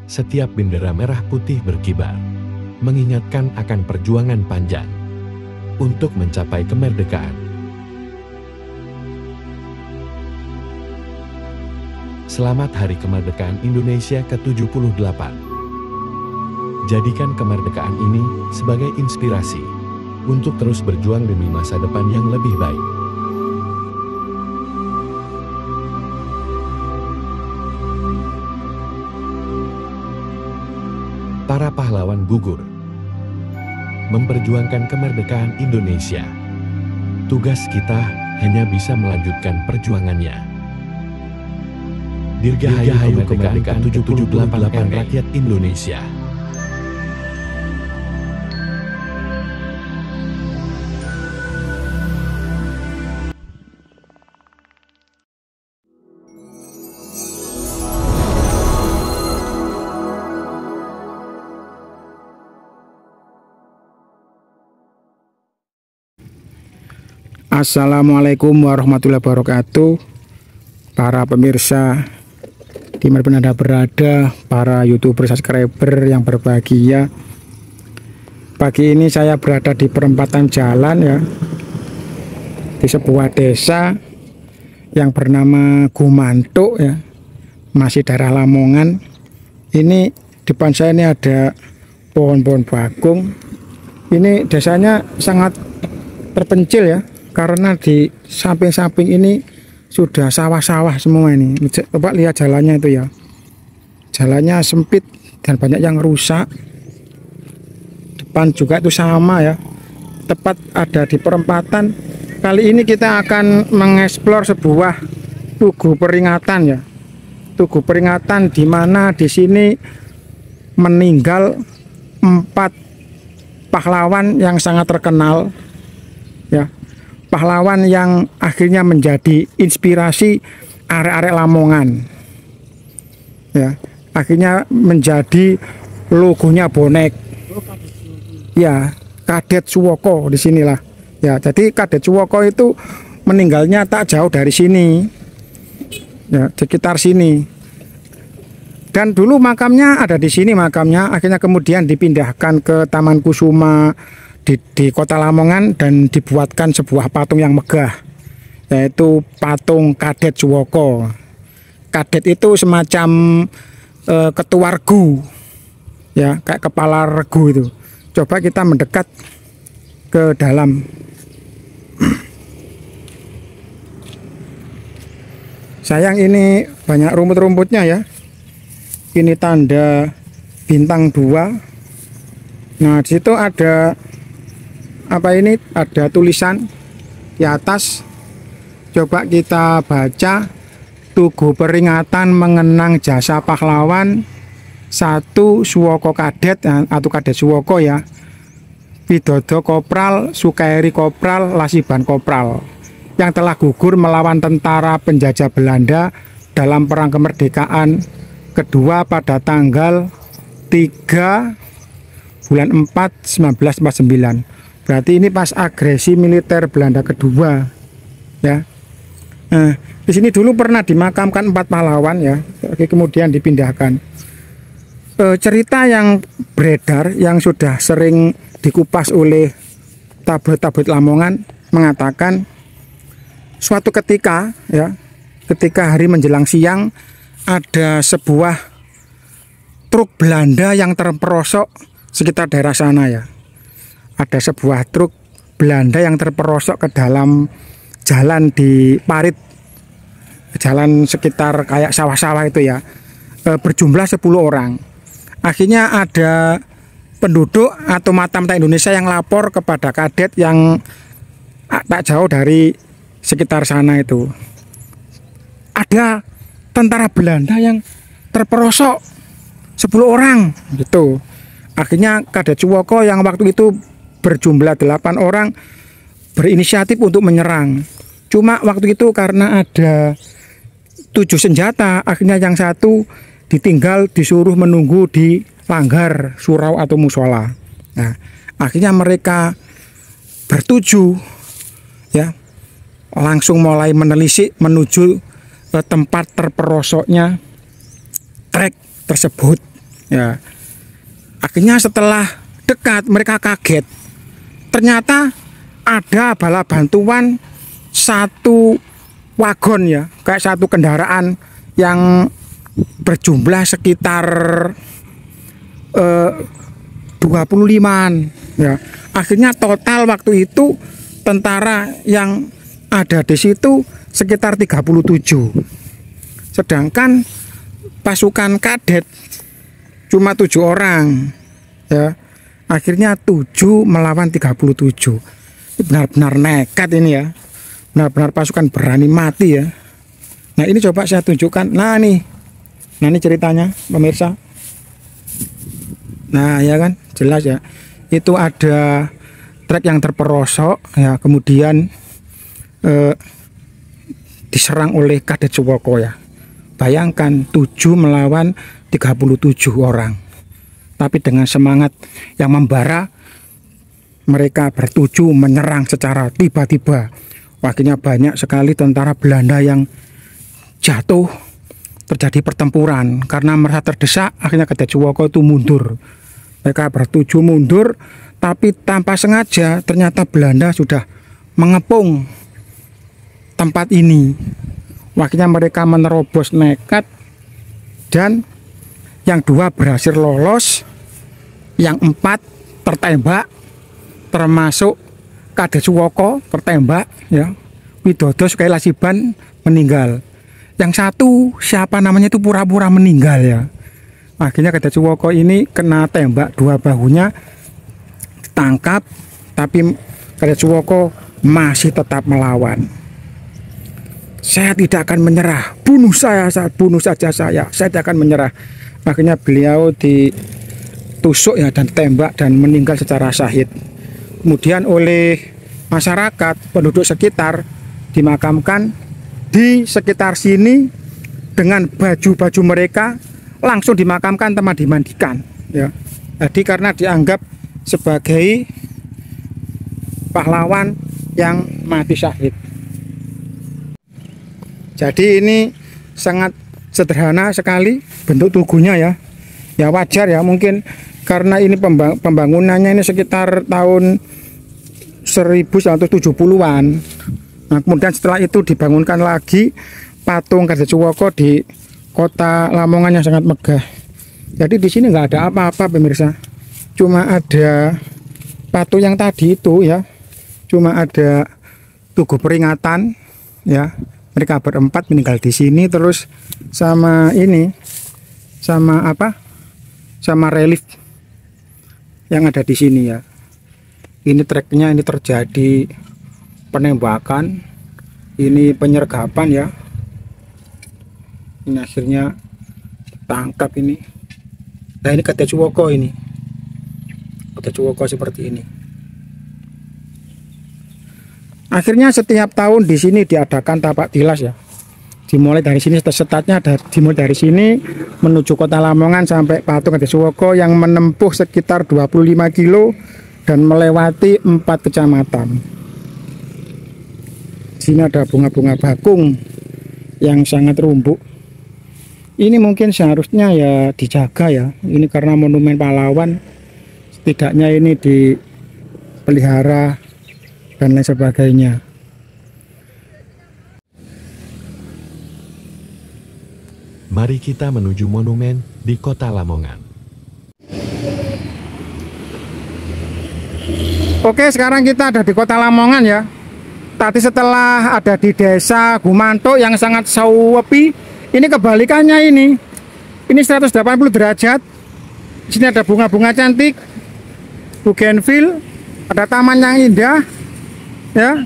Setiap bendera merah putih berkibar, mengingatkan akan perjuangan panjang untuk mencapai kemerdekaan. Selamat Hari Kemerdekaan Indonesia ke-78. Jadikan kemerdekaan ini sebagai inspirasi untuk terus berjuang demi masa depan yang lebih baik. Para pahlawan gugur memperjuangkan kemerdekaan Indonesia. Tugas kita hanya bisa melanjutkan perjuangannya. Dirgahayu kemerdekaan 78 rakyat Indonesia. Assalamualaikum warahmatullahi wabarakatuh. Para pemirsa dimanapun Anda berada, para YouTuber subscriber yang berbahagia. Pagi ini saya berada di perempatan jalan ya, di sebuah desa yang bernama Gumantuk ya, masih daerah Lamongan. Ini depan saya ini ada pohon-pohon bagong. Ini desanya sangat terpencil ya, karena di samping-samping ini sudah sawah-sawah semua ini. Coba lihat jalannya itu ya, jalannya sempit dan banyak yang rusak. Depan juga itu sama ya, tepat ada di perempatan. Kali ini kita akan mengeksplor sebuah tugu peringatan ya, tugu peringatan di mana di sini meninggal 4 pahlawan yang sangat terkenal ya, pahlawan yang akhirnya menjadi inspirasi arek-arek Lamongan ya, akhirnya menjadi logonya bonek ya, Kadet Suwoko di sinilah ya. Jadi Kadet Suwoko itu meninggalnya tak jauh dari sini ya, sekitar sini, dan dulu makamnya ada di sini makamnya, akhirnya kemudian dipindahkan ke Taman Kusuma di kota Lamongan dan dibuatkan sebuah patung yang megah, yaitu patung Kadet Suwoko. Kadet itu semacam ketua regu ya, kayak kepala regu itu. Coba kita mendekat ke dalam. Sayang ini banyak rumput-rumputnya ya. Ini tanda bintang 2. Nah, di situ ada apa ini, ada tulisan di atas. Coba kita baca, tugu peringatan mengenang jasa pahlawan 1 Suwoko Kadet atau Kadet Suwoko ya, Widodo Kopral, Sukairi Kopral, Lasiban Kopral, yang telah gugur melawan tentara penjajah Belanda dalam perang kemerdekaan kedua pada tanggal 3 bulan 4 1949. Berarti ini pas agresi militer Belanda kedua ya. Nah, di sini dulu pernah dimakamkan 4 pahlawan ya, kemudian dipindahkan. Cerita yang beredar yang sudah sering dikupas oleh tabloid-tabloid Lamongan mengatakan suatu ketika ya, ketika hari menjelang siang ada sebuah truk Belanda yang terperosok sekitar daerah sana ya. Ada sebuah truk Belanda yang terperosok ke dalam jalan di parit, jalan sekitar kayak sawah-sawah itu ya, berjumlah 10 orang. Akhirnya ada penduduk atau Matamata Indonesia yang lapor kepada Kadet yang tak jauh dari sekitar sana itu, ada tentara Belanda yang terperosok 10 orang gitu. Akhirnya Kadet Suwoko yang waktu itu berjumlah 8 orang berinisiatif untuk menyerang. Cuma waktu itu karena ada 7 senjata, akhirnya yang satu ditinggal, disuruh menunggu di langgar surau atau musola. Nah, akhirnya mereka bertujuh ya, langsung mulai menelisik menuju ke tempat terperosoknya trek tersebut Ya, akhirnya setelah dekat mereka kaget. Ternyata ada bala bantuan satu wagon ya, kayak satu kendaraan yang berjumlah sekitar 25-an ya. Akhirnya total waktu itu tentara yang ada di situ sekitar 37. Sedangkan pasukan kadet cuma 7 orang ya. Akhirnya 7 melawan 37. Benar-benar nekat ini ya. Benar-benar pasukan berani mati ya. Nah, ini coba saya tunjukkan. Nah, ini ceritanya pemirsa. Nah, ya kan, jelas ya. Itu ada trek yang terperosok ya, kemudian diserang oleh Kadet Suwoko ya. Bayangkan 7 melawan 37 orang. Tapi dengan semangat yang membara, mereka bertuju menyerang secara tiba-tiba. Akhirnya banyak sekali tentara Belanda yang jatuh. Terjadi pertempuran karena merasa terdesak. Akhirnya Kadet Suwoko itu mundur. Mereka bertuju mundur, tapi tanpa sengaja ternyata Belanda sudah mengepung tempat ini. Akhirnya mereka menerobos nekat, dan yang 2 berhasil lolos, yang 4 tertembak, termasuk Kadet Suwoko tertembak ya. Widodo Sukailasiban meninggal. Yang 1 siapa namanya itu pura-pura meninggal ya. Akhirnya Kadet Suwoko ini kena tembak 2 bahunya, ditangkap, tapi Kadet Suwoko masih tetap melawan. Saya tidak akan menyerah, bunuh saja saya tidak akan menyerah. Akhirnya beliau ditusuk ya dan tembak dan meninggal secara syahid. Kemudian oleh masyarakat penduduk sekitar dimakamkan di sekitar sini dengan baju-baju mereka, langsung dimakamkan tanpa dimandikan ya. Jadi karena dianggap sebagai pahlawan yang mati syahid. Jadi ini sangat sederhana sekali bentuk tuguhnya ya. Ya wajar ya, mungkin karena ini pembangunannya ini sekitar tahun 1970-an. Nah, kemudian setelah itu dibangunkan lagi patung Kadet Suwoko di Kota Lamongan yang sangat megah. Jadi di sini nggak ada apa-apa pemirsa. Cuma ada patung yang tadi itu ya. Cuma ada tugu peringatan ya. Mereka berempat meninggal di sini, terus sama ini, sama apa? Sama relief yang ada di sini ya. Ini treknya, ini terjadi penembakan, ini penyergapan ya. Ini akhirnya tangkap ini. Nah, ini Kadet Suwoko ini. Kadet Suwoko seperti ini. Akhirnya setiap tahun di sini diadakan tapak tilas ya. Dimulai dari sini, setatnya dimulai dari sini menuju Kota Lamongan sampai patung Kadet Suwoko yang menempuh sekitar 25 kilo dan melewati 4 kecamatan. Di sini ada bunga-bunga bakung yang sangat rumbuk. Ini mungkin seharusnya ya dijaga ya. Ini karena monumen pahlawan, setidaknya ini dipelihara dan lain sebagainya. Mari kita menuju monumen di Kota Lamongan. Oke, sekarang kita ada di Kota Lamongan ya. Tadi setelah ada di Desa Gumanto yang sangat sepi, ini kebalikannya ini. Ini 180 derajat. Di sini ada bunga-bunga cantik, bougainville, ada taman yang indah. Ya,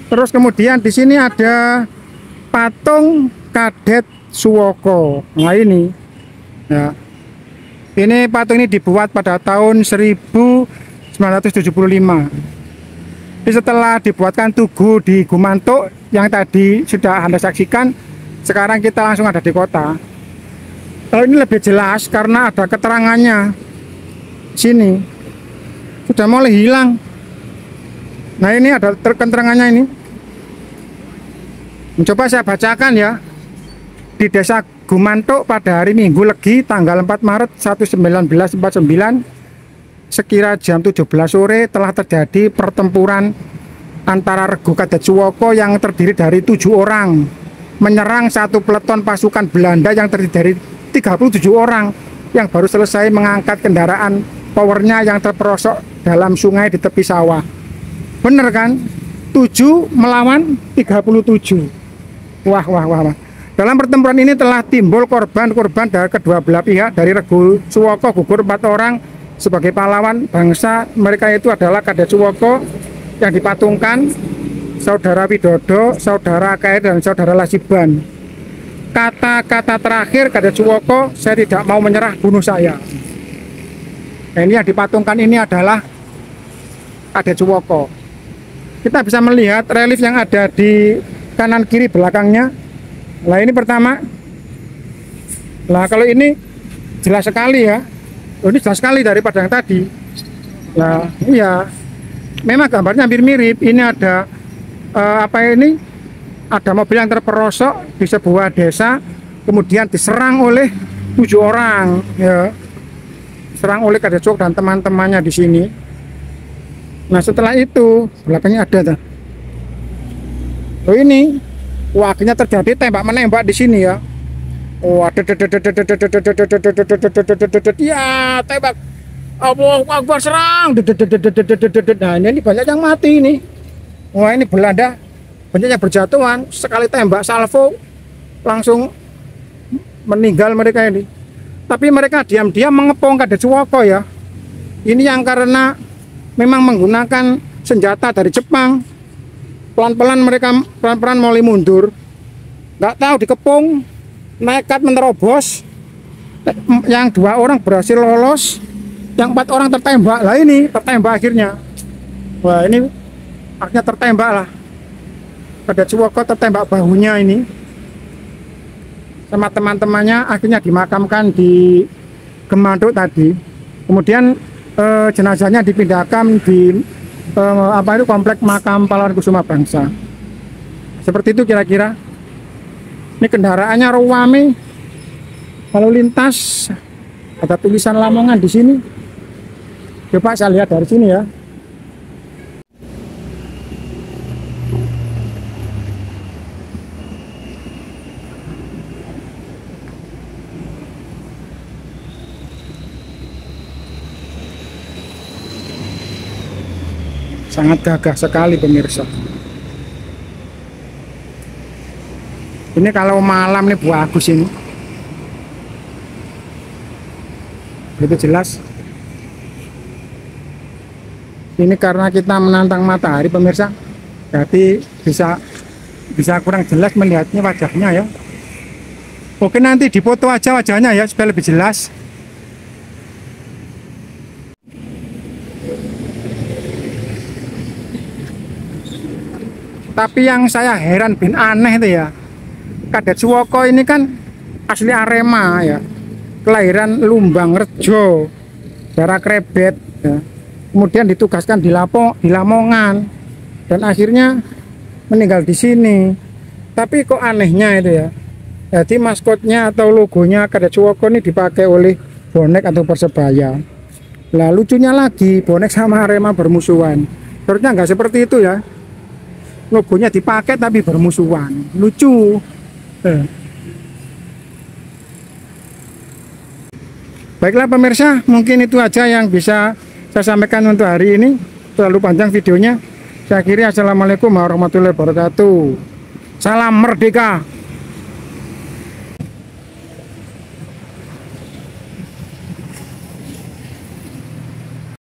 terus kemudian di sini ada patung Kadet Suwoko. Nah ini, ya, ini patung ini dibuat pada tahun 1975. Jadi setelah dibuatkan tugu di Gumanto yang tadi sudah Anda saksikan, sekarang kita langsung ada di kota. Kalau ini lebih jelas karena ada keterangannya. Sini sudah mulai hilang. Nah ini ada keterangannya ini. Mencoba saya bacakan ya. Di Desa gumantuk pada hari Minggu Legi tanggal 4 Maret 1949 sekira jam 17 sore telah terjadi pertempuran antara Regu Kadacwoko yang terdiri dari 7 orang menyerang satu peleton pasukan Belanda yang terdiri dari 37 orang yang baru selesai mengangkat kendaraan powernya yang terperosok dalam sungai di tepi sawah. Bener kan? 7 melawan 37. Wah. Dalam pertempuran ini telah timbul korban-korban dari kedua belah pihak. Dari Regu Suwoko gugur 4 orang sebagai pahlawan bangsa. Mereka itu adalah Kadacwoko yang dipatungkan, Saudara Widodo, Saudara Kair, dan Saudara Lasiban. Kata-kata terakhir Kadacwoko, saya tidak mau menyerah, bunuh saya. Nah, ini yang dipatungkan ini adalah Kadacwoko. Kita bisa melihat relief yang ada di kanan kiri belakangnya. Nah ini pertama. Nah kalau ini jelas sekali ya. Ini jelas sekali daripada yang tadi. Nah iya, memang gambarnya hampir mirip. Ini ada ini? Ada mobil yang terperosok di sebuah desa, kemudian diserang oleh 7 orang. Ya, serang oleh Kadacwoko dan teman-temannya di sini. Nah setelah itu belakangnya ada. Oh ini, wah akhirnya terjadi tembak menembak di sini ya. Wah, ya tembak. Allahu Akbar, serang. Nah ini banyak yang mati ini. Wah ini Belanda banyak yang berjatuhan. Sekali tembak salvo langsung meninggal mereka ini. Tapi mereka diam-diam mengepung Kadacwoko ya. Ini yang karena memang menggunakan senjata dari Jepang. Pelan-pelan mereka mulai mundur. Nggak tahu dikepung, nekat menerobos. Yang 2 orang berhasil lolos, yang 4 orang tertembak. Lah ini tertembak akhirnya. Wah ini akhirnya tertembak lah. Kadacwoko tertembak bahunya ini. Sama teman-temannya akhirnya dimakamkan di Gemanduk tadi. Kemudian jenazahnya dipindahkan di komplek makam pahlawan Kusuma Bangsa. Seperti itu kira-kira. Ini kendaraannya ruame, lalu lintas, ada tulisan Lamongan di sini. Coba saya lihat dari sini ya. Sangat gagah sekali pemirsa. Ini kalau malam nih bagus ini. Itu jelas. Ini karena kita menantang matahari pemirsa. Jadi bisa kurang jelas melihatnya wajahnya ya. Oke nanti dipoto aja wajahnya ya supaya lebih jelas. Tapi yang saya heran bin aneh itu ya, Kadacwoko ini kan asli Arema ya, kelahiran Lumbang Rejo, darah Krebet ya. Kemudian ditugaskan di Lamongan dan akhirnya meninggal di sini. Tapi kok anehnya itu ya, jadi maskotnya atau logonya Kadacwoko ini dipakai oleh bonek atau Persebaya. Lah lucunya lagi, bonek sama Arema bermusuhan. Harusnya nggak seperti itu ya. Logonya dipakai tapi bermusuhan, lucu. Baiklah pemirsa, mungkin itu aja yang bisa saya sampaikan untuk hari ini. Terlalu panjang videonya. Saya akhiri, assalamualaikum warahmatullahi wabarakatuh. Salam merdeka.